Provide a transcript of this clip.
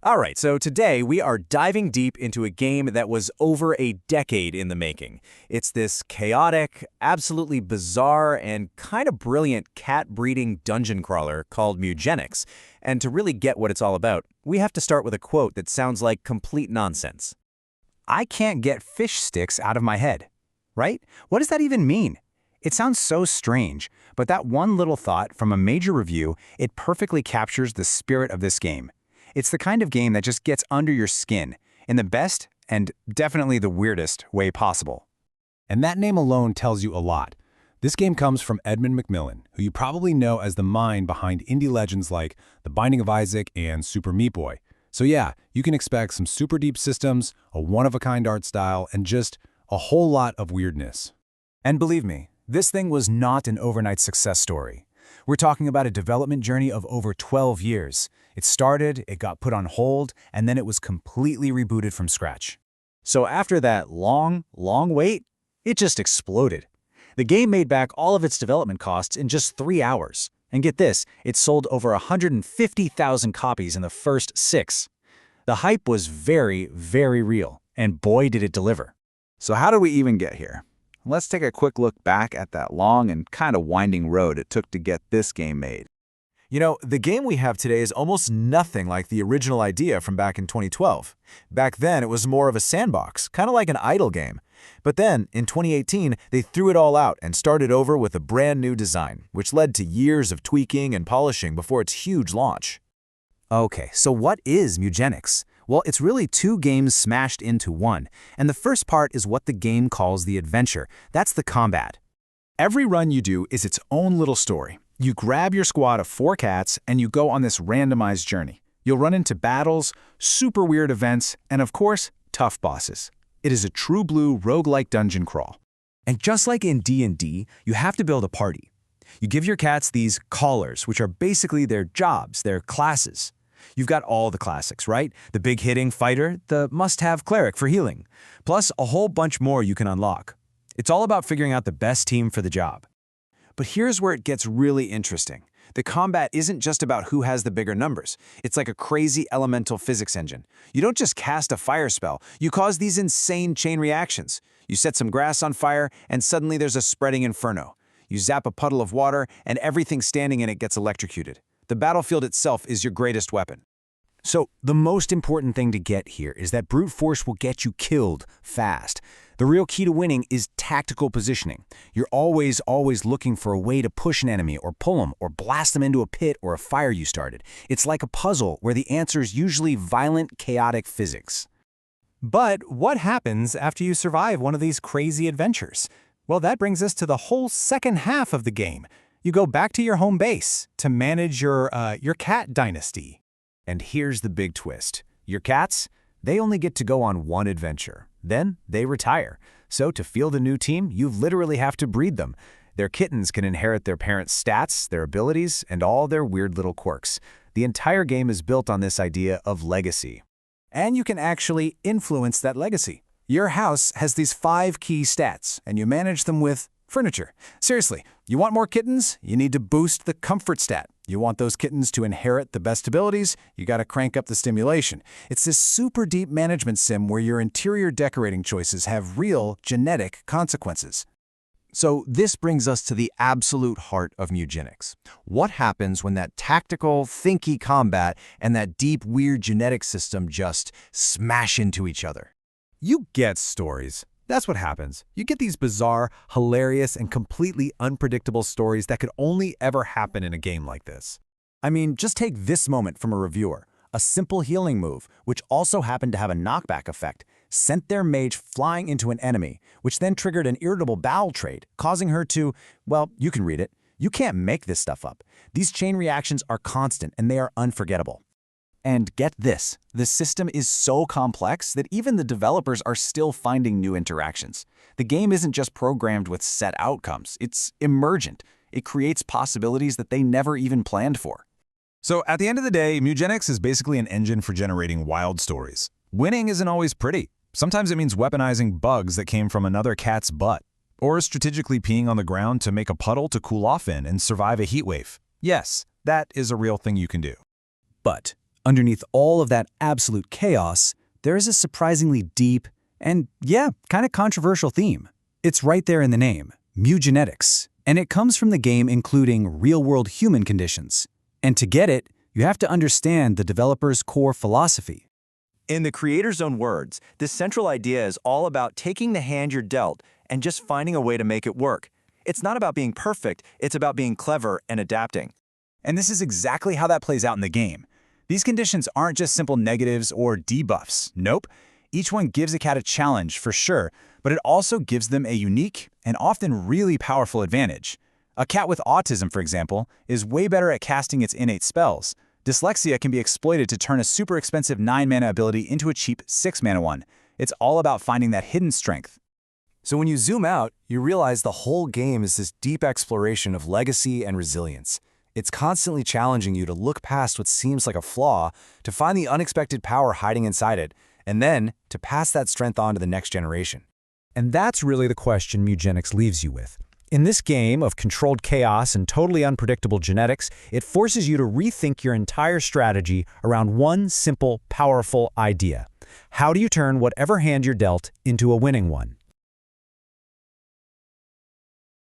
All right, so today we are diving deep into a game that was over a decade in the making. It's this chaotic, absolutely bizarre, and kind of brilliant cat-breeding dungeon crawler called Mewgenics. And to really get what it's all about, we have to start with a quote that sounds like complete nonsense. I can't get fish sticks out of my head. Right? What does that even mean? It sounds so strange, but that one little thought from a major review, it perfectly captures the spirit of this game. It's the kind of game that just gets under your skin, in the best and definitely the weirdest way possible. And that name alone tells you a lot. This game comes from Edmund Macmillan, who you probably know as the mind behind indie legends like The Binding of Isaac and Super Meat Boy. So yeah, you can expect some super deep systems, a one-of-a-kind art style, and just a whole lot of weirdness. And believe me, this thing was not an overnight success story. We're talking about a development journey of over 12 years. It started, it got put on hold, and then it was completely rebooted from scratch. So after that long wait, it just exploded. The game made back all of its development costs in just 3 hours. And get this, it sold over 150,000 copies in the first 6. The hype was very, very real, and boy did it deliver. So how did we even get here? Let's take a quick look back at that long and kind of winding road it took to get this game made. You know, the game we have today is almost nothing like the original idea from back in 2012. Back then, it was more of a sandbox, kind of like an idle game. But then, in 2018, they threw it all out and started over with a brand new design, which led to years of tweaking and polishing before its huge launch. Okay, so what is Mewgenics? Well, it's really 2 games smashed into one, and the first part is what the game calls the adventure. That's the combat. Every run you do is its own little story. You grab your squad of 4 cats and you go on this randomized journey. You'll run into battles, super weird events, and of course, tough bosses. It is a true blue roguelike dungeon crawl. And just like in D&D, you have to build a party. You give your cats these callers, which are basically their jobs, their classes. You've got all the classics, right? The big hitting fighter, the must-have cleric for healing, plus a whole bunch more you can unlock. It's all about figuring out the best team for the job. But here's where it gets really interesting. The combat isn't just about who has the bigger numbers. It's like a crazy elemental physics engine. You don't just cast a fire spell, you cause these insane chain reactions. You set some grass on fire, and suddenly there's a spreading inferno. You zap a puddle of water, and everything standing in it gets electrocuted. The battlefield itself is your greatest weapon. So, the most important thing to get here is that brute force will get you killed fast. The real key to winning is tactical positioning. You're always looking for a way to push an enemy or pull them or blast them into a pit or a fire you started. It's like a puzzle where the answer is usually violent, chaotic physics. But what happens after you survive one of these crazy adventures? Well, that brings us to the whole second half of the game. You go back to your home base to manage your cat dynasty. And here's the big twist. Your cats, they only get to go on one adventure. Then they retire. So to field a new team, you literally have to breed them. Their kittens can inherit their parents' stats, their abilities, and all their weird little quirks. The entire game is built on this idea of legacy. And you can actually influence that legacy. Your house has these 5 key stats, and you manage them with furniture. Seriously, you want more kittens? You need to boost the comfort stat. You want those kittens to inherit the best abilities? You got to crank up the stimulation. It's this super deep management sim where your interior decorating choices have real genetic consequences. So this brings us to the absolute heart of Mewgenics. What happens when that tactical, thinky combat and that deep, weird genetic system just smash into each other? You get stories. That's what happens. You get these bizarre, hilarious, and completely unpredictable stories that could only ever happen in a game like this. I mean, just take this moment from a reviewer. A simple healing move, which also happened to have a knockback effect, sent their mage flying into an enemy, which then triggered an irritable bowel trait, causing her to, well, you can read it. You can't make this stuff up. These chain reactions are constant and they are unforgettable. And get this, the system is so complex that even the developers are still finding new interactions. The game isn't just programmed with set outcomes, it's emergent. It creates possibilities that they never even planned for. So at the end of the day, Mewgenics is basically an engine for generating wild stories. Winning isn't always pretty. Sometimes it means weaponizing bugs that came from another cat's butt, or strategically peeing on the ground to make a puddle to cool off in and survive a heat wave. Yes, that is a real thing you can do. But Underneath all of that absolute chaos, there is a surprisingly deep and, yeah, kind of controversial theme. It's right there in the name, Mewgenics, and it comes from the game including real-world human conditions. And to get it, you have to understand the developer's core philosophy. In the creator's own words, this central idea is all about taking the hand you're dealt and just finding a way to make it work. It's not about being perfect, it's about being clever and adapting. And this is exactly how that plays out in the game. These conditions aren't just simple negatives or debuffs. Nope. Each one gives a cat a challenge, for sure, but it also gives them a unique and often really powerful advantage. A cat with autism, for example, is way better at casting its innate spells. Dyslexia can be exploited to turn a super expensive 9-mana ability into a cheap 6-mana one. It's all about finding that hidden strength. So when you zoom out, you realize the whole game is this deep exploration of legacy and resilience. It's constantly challenging you to look past what seems like a flaw, to find the unexpected power hiding inside it, and then to pass that strength on to the next generation. And that's really the question Mewgenics leaves you with. In this game of controlled chaos and totally unpredictable genetics, it forces you to rethink your entire strategy around one simple, powerful idea. How do you turn whatever hand you're dealt into a winning one?